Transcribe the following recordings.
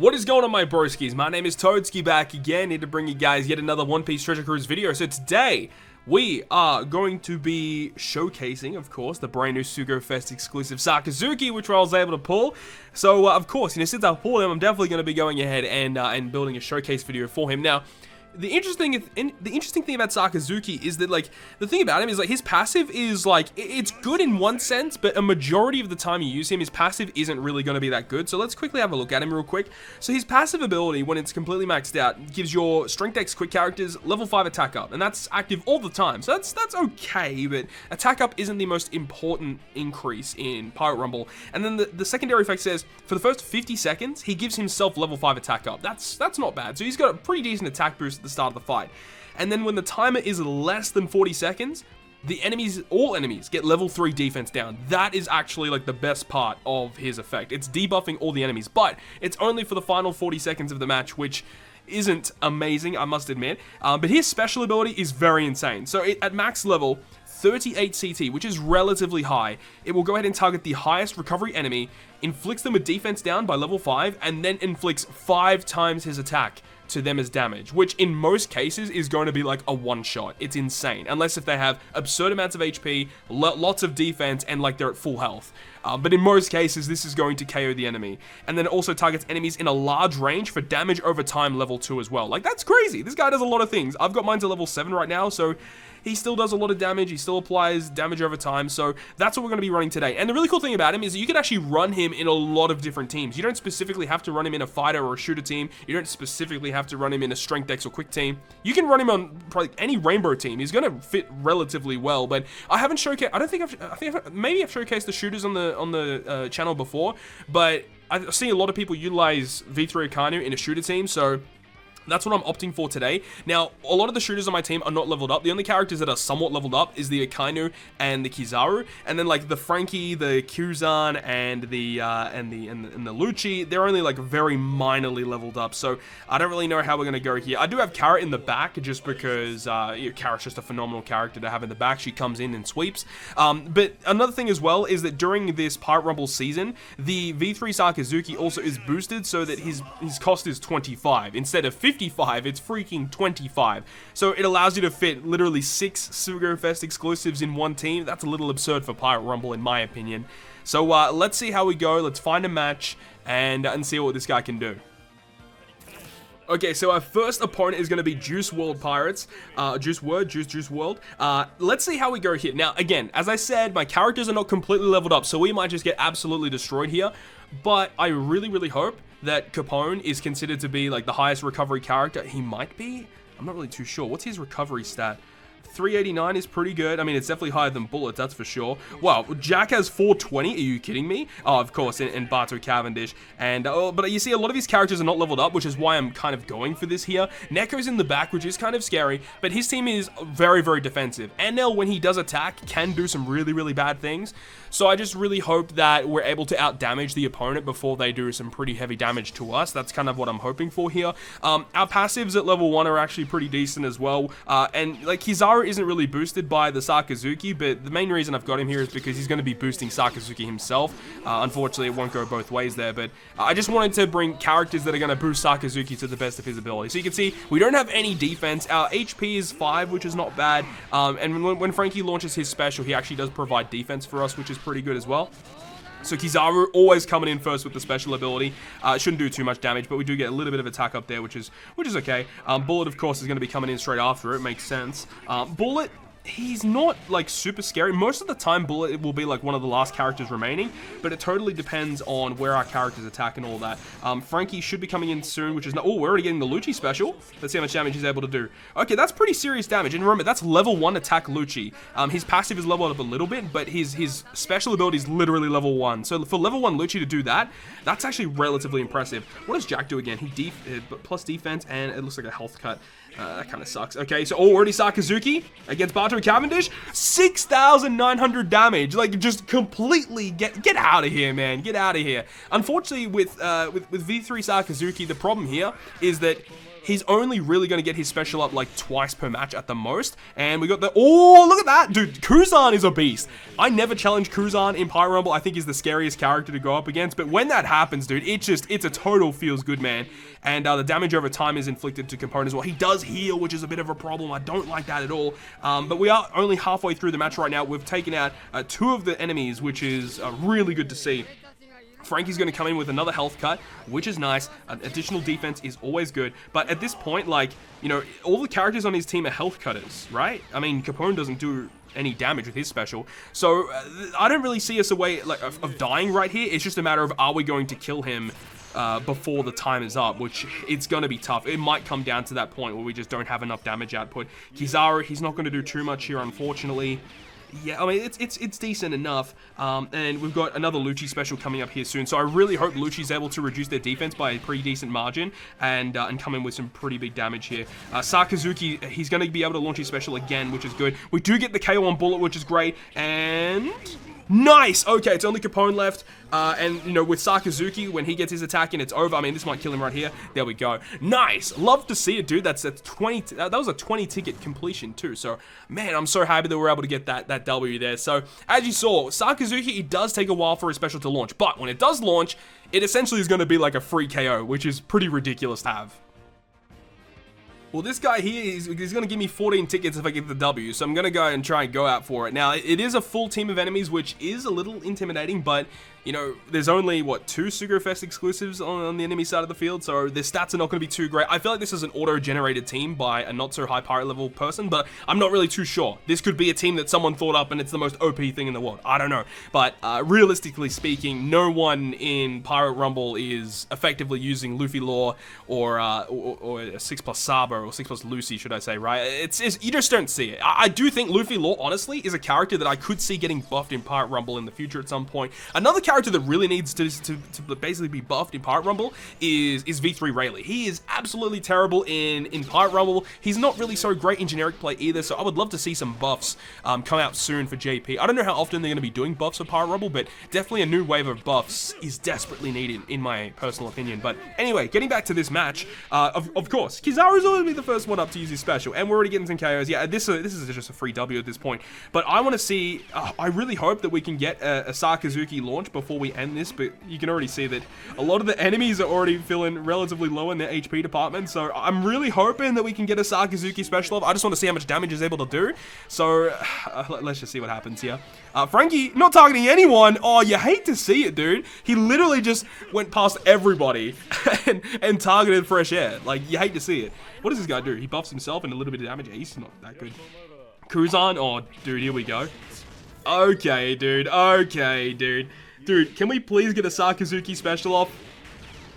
What is going on, my broskiis? My name is Toadskii, back again, here to bring you guys yet another One Piece Treasure Cruise video. So today, we are going to be showcasing, of course, the brand new Sugo Fest exclusive Sakazuki, which I was able to pull. So, of course, since I pulled him, I'm definitely going to be going ahead and building a showcase video for him. Now, the interesting thing about Sakazuki is that, like, the thing about him is, like, his passive is, like, it's good in one sense, but a majority of the time you use him, his passive isn't really going to be that good. So let's quickly have a look at him real quick. So his passive ability, when it's completely maxed out, gives your Strength X quick characters level 5 attack up, and that's active all the time. So that's okay, but attack up isn't the most important increase in Pirate Rumble. And then the secondary effect says, for the first 50 seconds, he gives himself level 5 attack up. That's not bad. So he's got a pretty decent attack boost at the start of the fight. And then when the timer is less than 40 seconds, all enemies get level 3 defense down. That is actually, like, the best part of his effect. It's debuffing all the enemies, but it's only for the final 40 seconds of the match, which isn't amazing, I must admit. But his special ability is very insane. So at max level 38 CT, which is relatively high, it will go ahead and target the highest recovery enemy, inflicts them with defense down by level 5, and then inflicts 5 times his attack to them as damage, which in most cases is going to be like a one-shot. It's insane, unless if they have absurd amounts of HP, lots of defense, and like they're at full health. But in most cases, this is going to KO the enemy. And then it also targets enemies in a large range for damage over time level 2 as well. Like, that's crazy. This guy does a lot of things. I've got mine to level 7 right now, so he still does a lot of damage. He still applies damage over time. So that's what we're going to be running today. And the really cool thing about him is that you can actually run him in a lot of different teams. You don't specifically have to run him in a fighter or a shooter team. You don't specifically have to run him in a strength X or quick team. You can run him on probably any rainbow team. He's going to fit relatively well. But I haven't showcased. I think maybe I've showcased the shooters on the channel before. But I've seen a lot of people utilize V3 Akainu in a shooter team. So that's what I'm opting for today. Now, a lot of the shooters on my team are not leveled up. The only characters that are somewhat leveled up is the Akainu and the Kizaru, and then like the Frankie, the Kyuzan, and the Lucci. They're only like very minorly leveled up. So I don't really know how we're gonna go here. I do have Carrot in the back just because Carrot's just a phenomenal character to have in the back. She comes in and sweeps. But another thing as well is that during this Pirate Rumble season, the V3 Sakazuki also is boosted so that his cost is 25 instead of 55, it's freaking 25. So it allows you to fit literally 6 Sugo Fest exclusives in one team. That's a little absurd for Pirate Rumble, in my opinion. So let's see how we go. Let's find a match and see what this guy can do. Okay, so our first opponent is going to be Juice World Pirates. Juice World. Let's see how we go here. Now, again, as I said, my characters are not completely leveled up, so we might just get absolutely destroyed here. But I really, really hope that Capone is considered to be like the highest recovery character. He might be. I'm not really too sure. What's his recovery stat? 389 is pretty good. I mean, it's definitely higher than Bullet, that's for sure. Wow, Jack has 420. Are you kidding me? Oh, of course, and Bato Cavendish. And but you see, a lot of these characters are not leveled up, which is why I'm kind of going for this here. Neko's in the back, which is kind of scary, but his team is very, very defensive. NL, when he does attack, can do some really, really bad things. So I just really hope that we're able to out-damage the opponent before they do some pretty heavy damage to us. That's kind of what I'm hoping for here. Our passives at level 1 are actually pretty decent as well. And like Kizaru isn't really boosted by the Sakazuki, but the main reason I've got him here is because he's going to be boosting Sakazuki himself. Unfortunately, it won't go both ways there, but I just wanted to bring characters that are going to boost Sakazuki to the best of his ability. So you can see, we don't have any defense. Our HP is 5, which is not bad. And when Frankie launches his special, he actually does provide defense for us, which is pretty good as well. So Kizaru always coming in first with the special ability. Shouldn't do too much damage, but we do get a little bit of attack up there, which is okay. Bullet, of course, is going to be coming in straight after it. Makes sense. Bullet, he's not like super scary. Most of the time, Bullet will be like one of the last characters remaining, but it totally depends on where our characters attack and all that. Frankie should be coming in soon, which is not. Oh, we're already getting the Lucci special. Let's see how much damage he's able to do. Okay, that's pretty serious damage. And remember, that's level 1 attack Lucci. His passive is leveled up a little bit, but his special ability is literally level 1. So for level 1 Lucci to do that, that's actually relatively impressive. What does Jack do again? He plus defense, and it looks like a health cut. That kind of sucks. Okay, so already Sakazuki against Bato Cavendish, 6,900 damage. Like, just completely get out of here, man. Get out of here. Unfortunately, with V3 Sakazuki, the problem here is that he's only really going to get his special up like twice per match at the most. And we got the, oh, look at that, dude. Kuzan is a beast. I never challenged Kuzan in Pyro Rumble. I think he's the scariest character to go up against. But when that happens, dude, it's a total feels good, man. And the damage over time is inflicted to component as well. He does heal, which is a bit of a problem. I don't like that at all. But we are only halfway through the match right now. We've taken out 2 of the enemies, which is really good to see. Frankie's going to come in with another health cut, which is nice. Additional defense is always good. But at this point, like, you know, all the characters on his team are health cutters, right? I mean, Capone doesn't do any damage with his special. So I don't really see us a way like, of dying right here. It's just a matter of, are we going to kill him before the time is up, which it's going to be tough. It might come down to that point where we just don't have enough damage output. Kizaru, he's not going to do too much here, unfortunately. Yeah, I mean, it's decent enough, and we've got another Lucci special coming up here soon, so I really hope Lucci's able to reduce their defense by a pretty decent margin, and come in with some pretty big damage here. Sakazuki, he's going to be able to launch his special again, which is good. We do get the KO on bullet, which is great, and nice! Okay, it's only Capone left, and, you know, with Sakazuki, when he gets his attack in, it's over. I mean, this might kill him right here. There we go. Nice! Love to see it, dude. That's 20, that was a 20-ticket completion, too, so, man, I'm so happy that we're able to get that W there. So, as you saw, Sakazuki, it does take a while for his special to launch, but when it does launch, it essentially is going to be like a free KO, which is pretty ridiculous to have. Well, this guy here, he's going to give me 14 tickets if I get the W, so I'm going to go and try and go out for it. Now, it is a full team of enemies, which is a little intimidating, but, you know, there's only, what, 2 Sugofest exclusives on the enemy side of the field, so their stats are not going to be too great. I feel like this is an auto-generated team by a not-so-high pirate level person, but I'm not really too sure. This could be a team that someone thought up, and it's the most OP thing in the world. I don't know. But realistically speaking, no one in Pirate Rumble is effectively using Luffy Law or 6+ Saba, or 6+ Lucy, should I say, right? It's you just don't see it. I do think Luffy Law, honestly, is a character that I could see getting buffed in Pirate Rumble in the future at some point. Another character that really needs to basically be buffed in Pirate Rumble is V3 Rayleigh. He is absolutely terrible in Pirate Rumble. He's not really so great in generic play either, so I would love to see some buffs come out soon for JP. I don't know how often they're going to be doing buffs for Pirate Rumble, but definitely a new wave of buffs is desperately needed, in my personal opinion. But anyway, getting back to this match, of course, Kizaru's always be the first one up to use his special, and we're already getting some KOs. Yeah, this is just a free W at this point. But I want to see, I really hope that we can get a Sakazuki launch before we end this, but you can already see that a lot of the enemies are already feeling relatively low in their HP department, so I'm really hoping that we can get a Sakazuki special up. I just want to see how much damage he's able to do, so let's just see what happens here. Frankie, not targeting anyone. Oh, you hate to see it, dude. He literally just went past everybody and targeted fresh air. Like, you hate to see it. What does this guy do? He buffs himself and a little bit of damage. Yeah, he's not that good. Kuzan, oh, dude, here we go. Okay, dude. Okay, dude. Dude, can we please get a Sakazuki special off?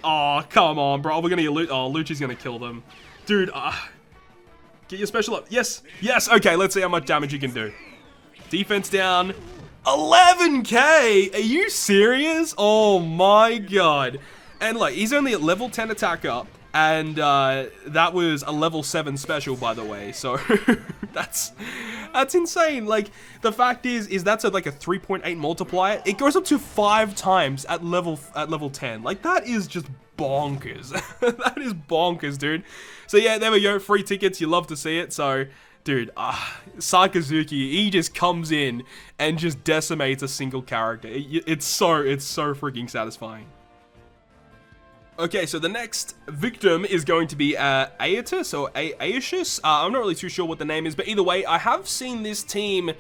Oh, come on, bro. We're gonna get Lucci's gonna kill them. Dude, get your special up. Yes, yes. Okay, let's see how much damage you can do. Defense down. 11k? Are you serious? Oh my god. And like, he's only at level 10 attacker. And that was a level 7 special, by the way. So that's insane. Like, the fact is that's like a 3.8 multiplier. It goes up to 5 times at level 10. Like, that is just bonkers. That is bonkers, dude. So yeah, there we go. Free tickets. You love to see it. So, dude, Sakazuki, he just comes in and just decimates a single character. It's so freaking satisfying. Okay, so the next victim is going to be Aotius or Aotius. I'm not really too sure what the name is, but either way, I have seen this team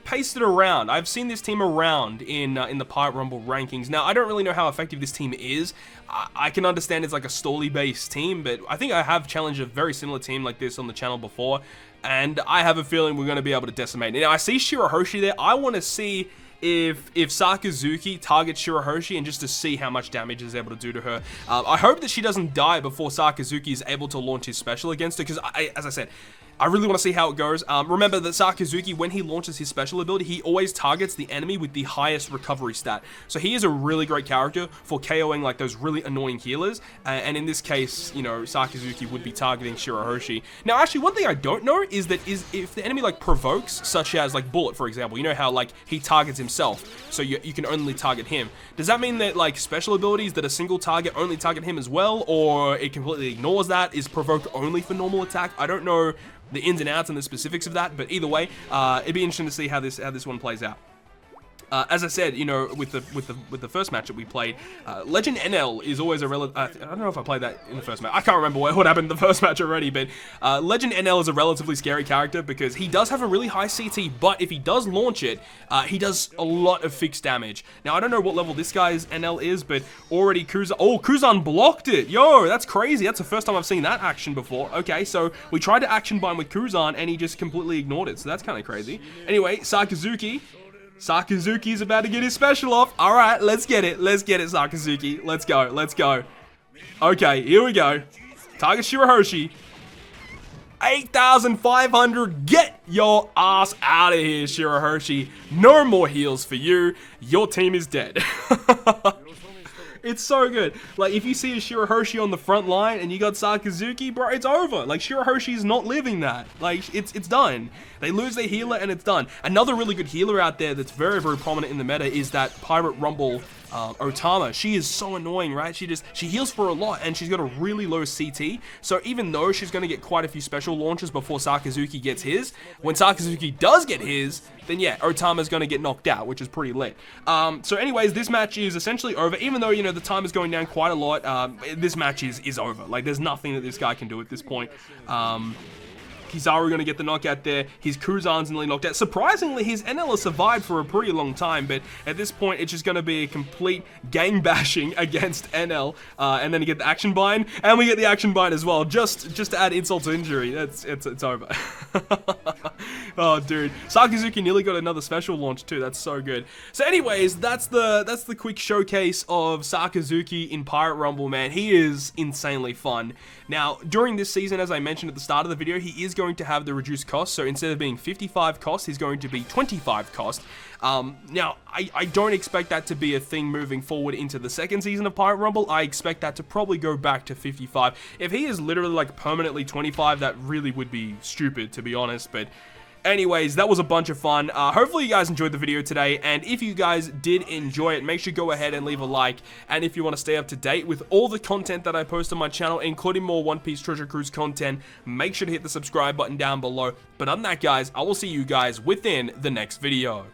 pasted around. I've seen this team around in the Pirate Rumble rankings. Now, I don't really know how effective this team is. I can understand it's like a story-based team, but I think I have challenged a very similar team like this on the channel before, and I have a feeling we're going to be able to decimate. Now, I see Shirahoshi there. I want to see if Sakazuki targets Shirahoshi and just to see how much damage is able to do to her. I hope that she doesn't die before Sakazuki is able to launch his special against her, because as I said, I really want to see how it goes. Remember that Sakazuki, when he launches his special ability, he always targets the enemy with the highest recovery stat. So he is a really great character for KOing like those really annoying healers. And in this case, you know, Sakazuki would be targeting Shirahoshi. Now, actually, one thing I don't know is if the enemy like provokes, such as like Bullet, for example, you know how like he targets himself, so you can only target him. Does that mean that like special abilities that a single target only target him as well, or it completely ignores that? Is provoke only for normal attack? I don't know the ins and outs and the specifics of that, but either way, it'd be interesting to see how this one plays out. As I said, you know, with the first match that we played, Legend NL is always a I don't know if I played that in the first match. I can't remember what happened in the first match already, but Legend NL is a relatively scary character because he does have a really high CT, but if he does launch it, he does a lot of fixed damage. Now, I don't know what level this guy's NL is, but already Kuzan blocked it. Yo, that's crazy. That's the first time I've seen that action before. Okay, so we tried to action bind with Kuzan, and he just completely ignored it, so that's kind of crazy. Anyway, Sakazuki's about to get his special off. All right, let's get it. Let's get it, Sakazuki. Let's go. Let's go. Okay, here we go. Target Shirahoshi. 8,500. Get your ass out of here, Shirahoshi. No more heals for you. Your team is dead. It's so good. Like, if you see a Shirahoshi on the front line and you got Sakazuki, bro, it's over. Like, Shirahoshi's not living that. Like, it's done. They lose their healer and it's done. Another really good healer out there that's very, very prominent in the meta is that Pirate Rumble Otama. She is so annoying, right? She heals for a lot and she's got a really low CT. So even though she's going to get quite a few special launches before Sakazuki gets his, when Sakazuki does get his, then yeah, Otama's going to get knocked out, which is pretty lit. So anyways, this match is essentially over. Even though, you know, the time is going down quite a lot, this match is over. Like, there's nothing that this guy can do at this point. Kizaru going to get the knockout there. His Kuzan's nearly knocked out. Surprisingly, his NL has survived for a pretty long time, but at this point, it's just going to be a complete gang bashing against NL. And then you get the action bind, and we get the action bind as well, just to add insult to injury. It's over. Oh, dude. Sakazuki nearly got another special launch too. That's so good. So anyways, that's the quick showcase of Sakazuki in Pirate Rumble, man. He is insanely fun. Now, during this season, as I mentioned at the start of the video, he is going to have the reduced cost. So instead of being 55 cost, he's going to be 25 cost. Now, I don't expect that to be a thing moving forward into the second season of Pirate Rumble. I expect that to probably go back to 55. If he is literally like permanently 25, that really would be stupid, to be honest. But anyways, that was a bunch of fun. Hopefully you guys enjoyed the video today, and if you guys did enjoy it, make sure you go ahead and leave a like. And if you want to stay up to date with all the content that I post on my channel, including more One Piece Treasure Cruise content, make sure to hit the subscribe button down below. But other than that, guys, I will see you guys within the next video.